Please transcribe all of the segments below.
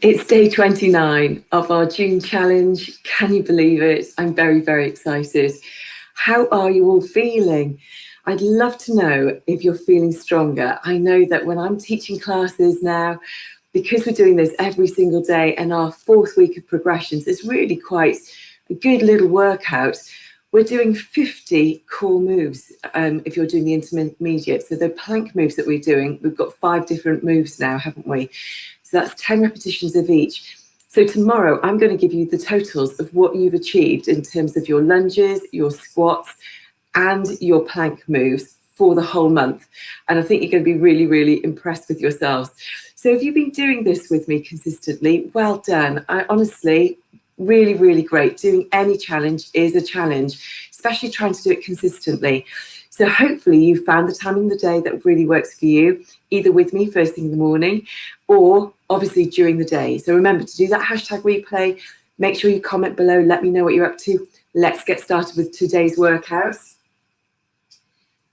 It's day 29 of our June challenge. Can you believe it? I'm very, very excited. How are you all feeling? I'd love to know if you're feeling stronger. I know that when I'm teaching classes now, because we're doing this every single day and our 4th week of progressions, it's really quite a good little workout. We're doing 50 core moves if you're doing the intermediate. So the plank moves that we're doing, we've got 5 different moves now, haven't we? So that's 10 repetitions of each. So tomorrow I'm going to give you the totals of what you've achieved in terms of your lunges, your squats, and your plank moves for the whole month. And I think you're going to be really, really impressed with yourselves. So if you've been doing this with me consistently, well done. I honestly, really, really great. Doing any challenge is a challenge, especially trying to do it consistently. So hopefully you found the time in the day that really works for you, either with me first thing in the morning or obviously during the day. So remember to do that hashtag replay. Make sure you comment below. Let me know what you're up to. Let's get started with today's workouts.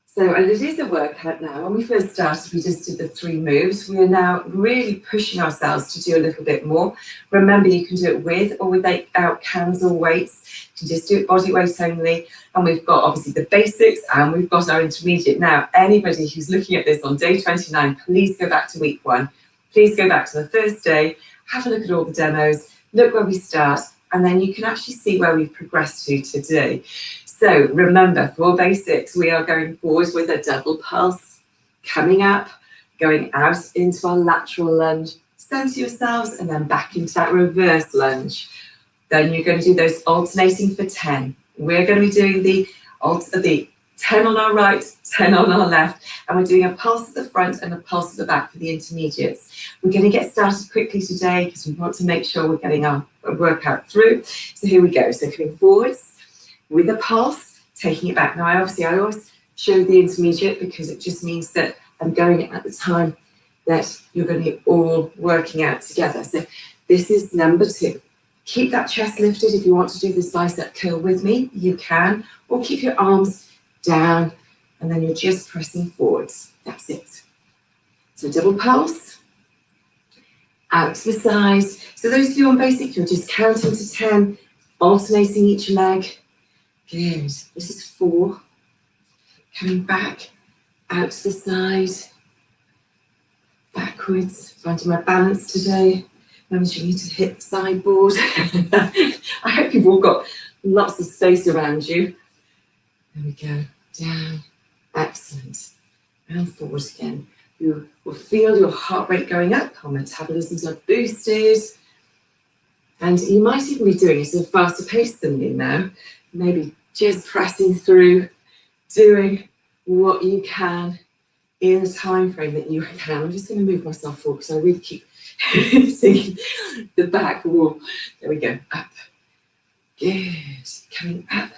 So, and it is a workout now. When we first started, we just did the 3 moves. We are now really pushing ourselves to do a little bit more. Remember, you can do it with or without cans or weights. You can just do it body weight only. And we've got obviously the basics and we've got our intermediate. Now, anybody who's looking at this on day 29, please go back to week 1. Please go back to the first day, have a look at all the demos, look where we start, and then you can actually see where we've progressed to today. So remember, for basics, we are going forward with a double pulse, coming up, going out into our lateral lunge, center yourselves, and then back into that reverse lunge. Then you're going to do those alternating for 10. We're going to be doing the 10 on our right, 10 on our left, and we're doing a pulse at the front and a pulse at the back for the intermediates. We're going to get started quickly today because we want to make sure we're getting our workout through. So here we go. So coming forwards with a pulse, taking it back. Now, I always show the intermediate because it just means that I'm going at the time that you're going to be all working out together. So this is number 2. Keep that chest lifted. If you want to do this bicep curl with me, you can, or keep your arms down, and then you're just pressing forwards. That's it. So double pulse, out to the side. So those of you on basic, you're just counting to 10, alternating each leg. Good. This is 4. Coming back, out to the side, backwards, finding my balance today, managing to hit the sideboard. I hope you've all got lots of space around you. There we go. Down. Excellent. And forward again. You will feel your heart rate going up, our metabolisms are boosted. And you might even be doing it at a faster pace than me now. Maybe just pressing through, doing what you can in the time frame that you can. I'm just going to move myself forward because I really keep seeing the back wall. There we go. Up. Good. Coming up.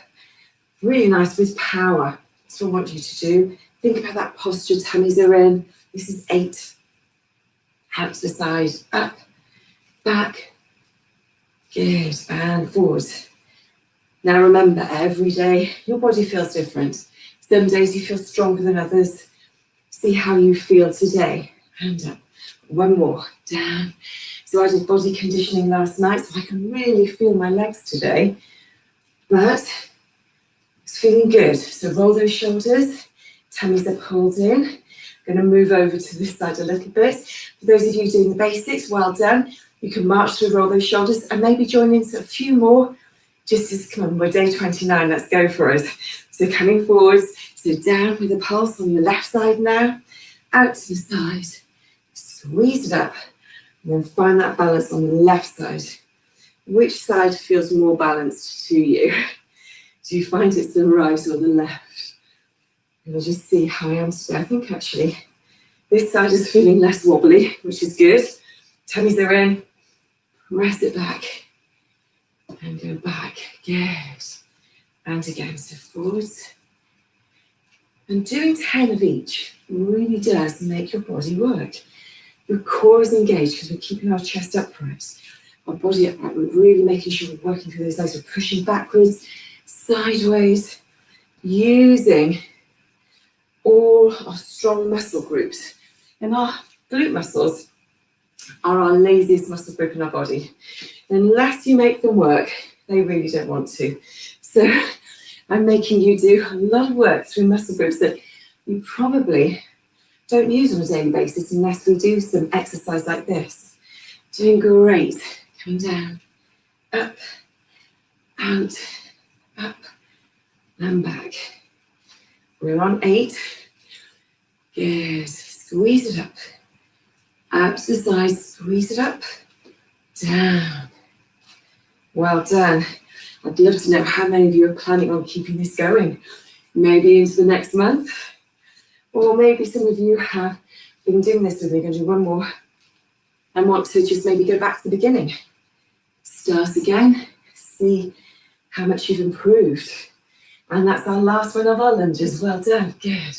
Really nice with power. That's what I want you to do. Think about that posture, tummies are in. This is 8. Out to the side, up, back. Good, and forward. Now remember, every day your body feels different. Some days you feel stronger than others. See how you feel today. And up. One more, down. So I did body conditioning last night, so I can really feel my legs today. But it's feeling good. So roll those shoulders, tummies are pulled in. I'm going to move over to this side a little bit. For those of you doing the basics, well done. You can march through, roll those shoulders, and maybe join into a few more. Just as, come on, we're day 29, let's go for us. So coming forwards, so down with a pulse on your left side now, out to the side, squeeze it up, and then find that balance on the left side. Which side feels more balanced to you? Do you find it's the right or the left? And I'll just see how I am today. I think actually this side is feeling less wobbly, which is good. Tummies are in, press it back and go back. Good. And again, so forwards. And doing 10 of each really does make your body work. Your core is engaged because we're keeping our chest upright, our body upright. We're really making sure we're working through those legs. We're pushing backwards, sideways, using all our strong muscle groups. And our glute muscles are our laziest muscle group in our body. Unless you make them work, they really don't want to. So I'm making you do a lot of work through muscle groups that you probably don't use on a daily basis unless we do some exercise like this. Doing great. Coming down, up, out, up, and back. We're on 8. Good. Squeeze it up. Out to the side, squeeze it up. Down. Well done. I'd love to know how many of you are planning on keeping this going. Maybe into the next month. Or maybe some of you have been doing this with me. Going to do one more and want to just maybe go back to the beginning. Start again. See how much you've improved. And that's our last one of our lunges. Well done. Good.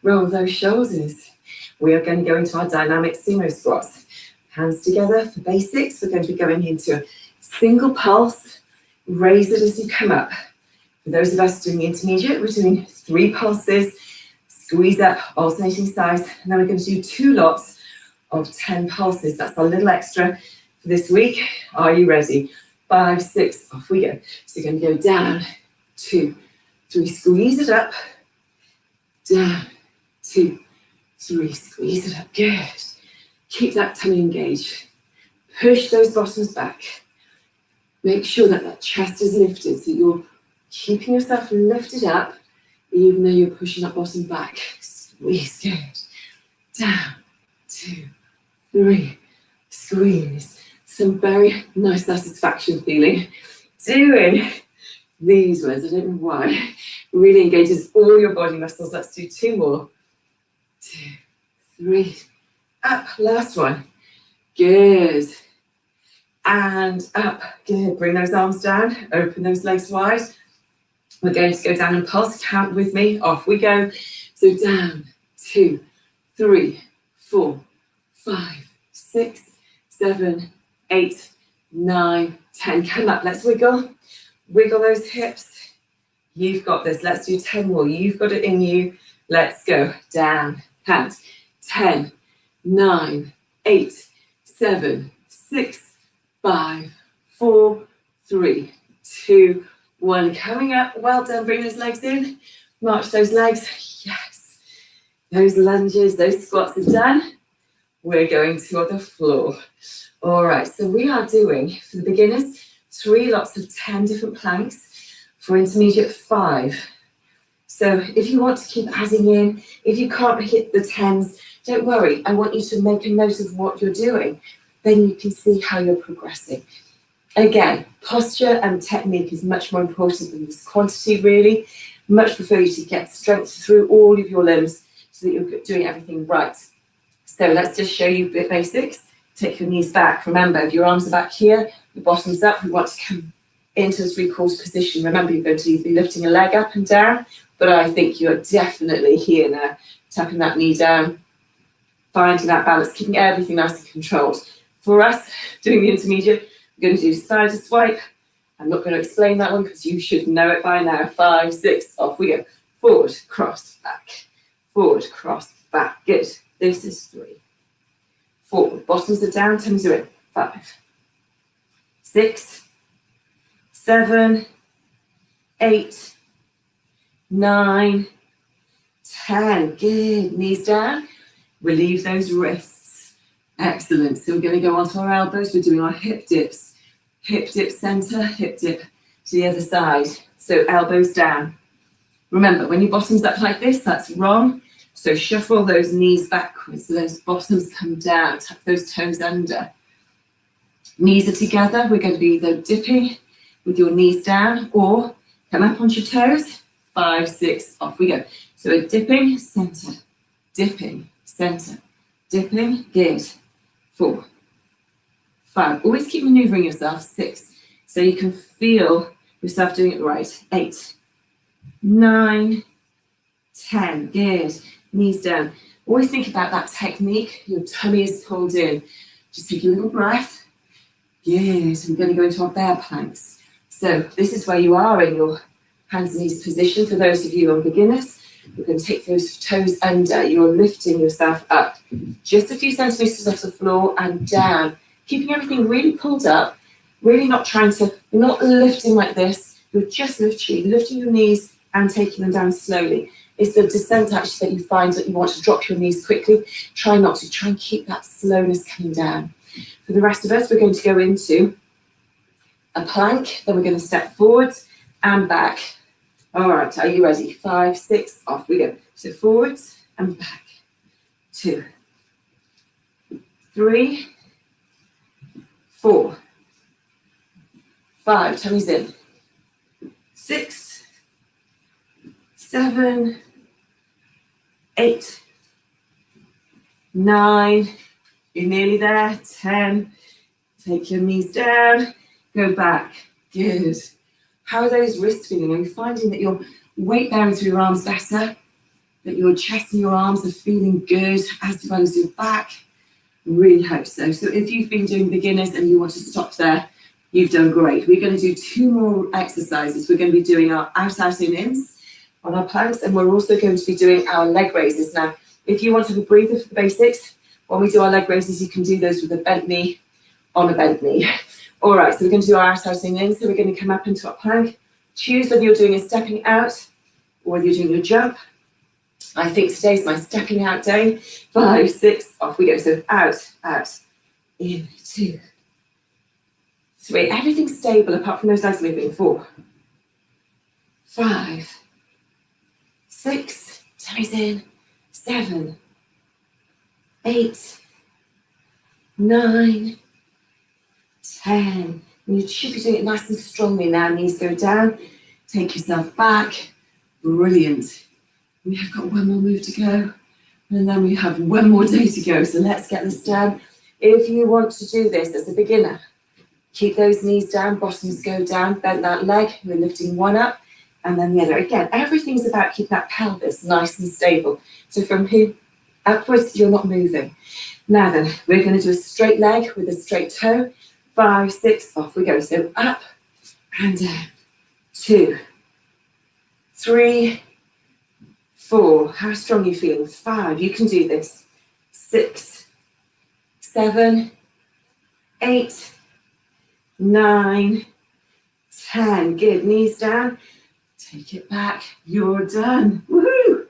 Roll those shoulders. We are going to go into our dynamic sumo squats. Hands together for basics. We're going to be going into a single pulse. Raise it as you come up. For those of us doing the intermediate, we're doing 3 pulses. Squeeze up, alternating sides. And then we're going to do 2 lots of 10 pulses. That's a little extra for this week. Are you ready? 5, 6, off we go. So you're going to go down, 2, 3, squeeze it up. Down, 2, 3, squeeze it up. Good. Keep that tummy engaged. Push those bottoms back. Make sure that that chest is lifted, so you're keeping yourself lifted up, even though you're pushing that bottom back. Squeeze, good. Down, 2, 3, squeeze. Some very nice satisfaction feeling. Doing these ones, I don't know why. Really engages all your body muscles. Let's do 2 more. 2, 3, up. Last one. Good. And up. Good. Bring those arms down. Open those legs wide. We're going to go down and pulse. Count with me. Off we go. So down. 2, 3, 4, 5, 6, 7, 8, 9, 10. Come up. Let's wiggle. Wiggle those hips. You've got this. Let's do 10 more. You've got it in you. Let's go. Down. Hand. 10, 9, 8, 7, 6, 5, 4, 3, 2, 1. Coming up. Well done. Bring those legs in. March those legs. Yes. Those lunges, those squats are done. We're going to the floor. All right. So we are doing, for the beginners, 3 lots of 10 different planks. For intermediate, 5. So if you want to keep adding in, if you can't hit the 10s, don't worry. I want you to make a note of what you're doing. Then you can see how you're progressing. Again, posture and technique is much more important than this quantity, really. Much prefer you to get strength through all of your limbs so that you're doing everything right. So let's just show you the basics. Take your knees back. Remember, if your arms are back here, the bottom's up, we want to come into a 3-quarter position. Remember, you're going to be lifting a leg up and down, but I think you're definitely here now, tucking that knee down, finding that balance, keeping everything nice and controlled. For us, doing the intermediate, we're going to do side to swipe. I'm not going to explain that one because you should know it by now. 5, 6, off we go. Forward, cross, back. Forward, cross, back. Good. This is 3. Forward, bottoms are down, tummies are in. 5, 6, 7, 8, 9, 10. Good. Knees down. Relieve those wrists. Excellent. So we're going to go onto our elbows. We're doing our hip dips. Hip dip center, hip dip to the other side. So elbows down. Remember, when your bottom's up like this, that's wrong. So shuffle those knees backwards so those bottoms come down. Tuck those toes under. Knees are together. We're going to be either dipping with your knees down or come up onto your toes. 5, 6, off we go. So we're dipping, center, dipping, center, dipping, good. 4, 5. Always keep maneuvering yourself. 6. So you can feel yourself doing it right. 8, 9, 10. Good. Knees down. Always think about that technique. Your tummy is pulled in. Just take a little breath. Good. We're going to go into our bear planks. So this is where you are in your hands and knees position for those of you who are beginners. We're going to take those toes under. You're lifting yourself up just a few centimetres off the floor and down, keeping everything really pulled up, really not trying to, you're not lifting like this, you're just lifting your knees and taking them down slowly. It's the descent actually that you find that you want to drop your knees quickly. Try not to, try and keep that slowness coming down. For the rest of us, we're going to go into a plank, then we're going to step forwards and back. All right, are you ready? 5, 6, off we go. So forwards and back. 2, 3, 4, 5, tummies in. 6, 7, 8, 9, you're nearly there, 10, take your knees down, go back, good. How are those wrists feeling? Are you finding that your weight bearing through your arms better? That your chest and your arms are feeling good as well as your back? Really hope so. So if you've been doing beginners and you want to stop there, you've done great. We're going to do 2 more exercises. We're going to be doing our out and ins on our planks, and we're also going to be doing our leg raises. Now, if you want to have a breather for the basics, when we do our leg raises, you can do those with a bent knee on a bent knee. All right, so we're going to do our out and in. So we're going to come up into our plank. Choose whether you're doing a stepping out or whether you're doing your jump. I think today's my stepping out day. 5, 6, off we go. So out, in, 2, 3. Everything's stable apart from those legs moving. 4, 5, 6, tummies in. 7, 8, 9, 10. And you should be doing it nice and strongly now. Knees go down. Take yourself back. Brilliant. We have got 1 more move to go. And then we have 1 more day to go. So let's get this done. If you want to do this as a beginner, keep those knees down, bottoms go down, bend that leg. We're lifting one up and then the other. Again, everything's about keeping that pelvis nice and stable. So from here upwards, you're not moving. Now then, we're going to do a straight leg with a straight toe. 5, 6, off we go. So up and down. 2, 3, 4. How strong are you feeling? 5. You can do this. 6, 7, 8, 9, 10. Good. Knees down. Take it back. You're done. Woohoo!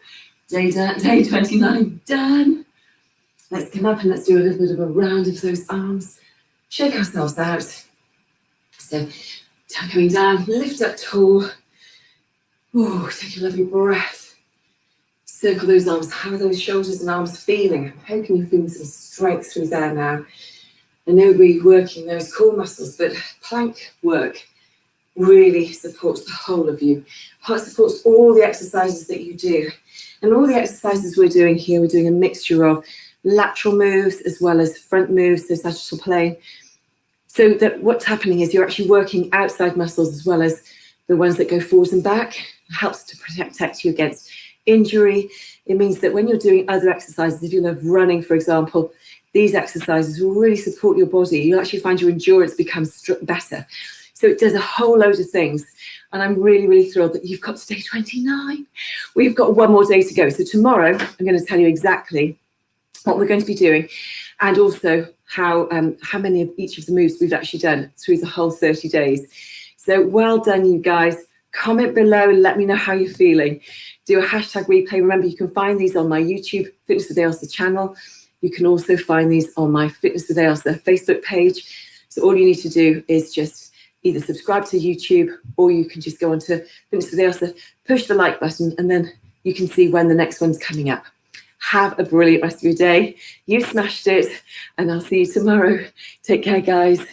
Day 29 done. Let's come up and let's do a little bit of a round of those arms. Shake ourselves out. So, coming down, lift up tall. Oh, take a lovely breath. Circle those arms. How are those shoulders and arms feeling? I'm hoping you're feeling some strength through there now. I know we're working those core muscles, but plank work really supports the whole of you. It supports all the exercises that you do. And all the exercises we're doing here, we're doing a mixture of lateral moves as well as front moves, so sagittal plane. So that what's happening is you're actually working outside muscles as well as the ones that go forwards and back. It helps to protect you against injury. It means that when you're doing other exercises, if you love running, for example, these exercises will really support your body. You'll actually find your endurance becomes better. So it does a whole load of things. And I'm really, really thrilled that you've got to day 29. We've got 1 more day to go. So tomorrow, I'm going to tell you exactly what we're going to be doing and also how many of each of the moves we've actually done through the whole 30 days. So well done, you guys. Comment below and let me know how you're feeling. Do a hashtag replay. Remember, you can find these on my YouTube Fitness with Ailsa channel. You can also find these on my Fitness with Ailsa Facebook page. So all you need to do is just either subscribe to YouTube or you can just go onto Fitness with Ailsa, push the like button, and then you can see when the next one's coming up. Have a brilliant rest of your day. You smashed it, and I'll see you tomorrow. Take care, guys.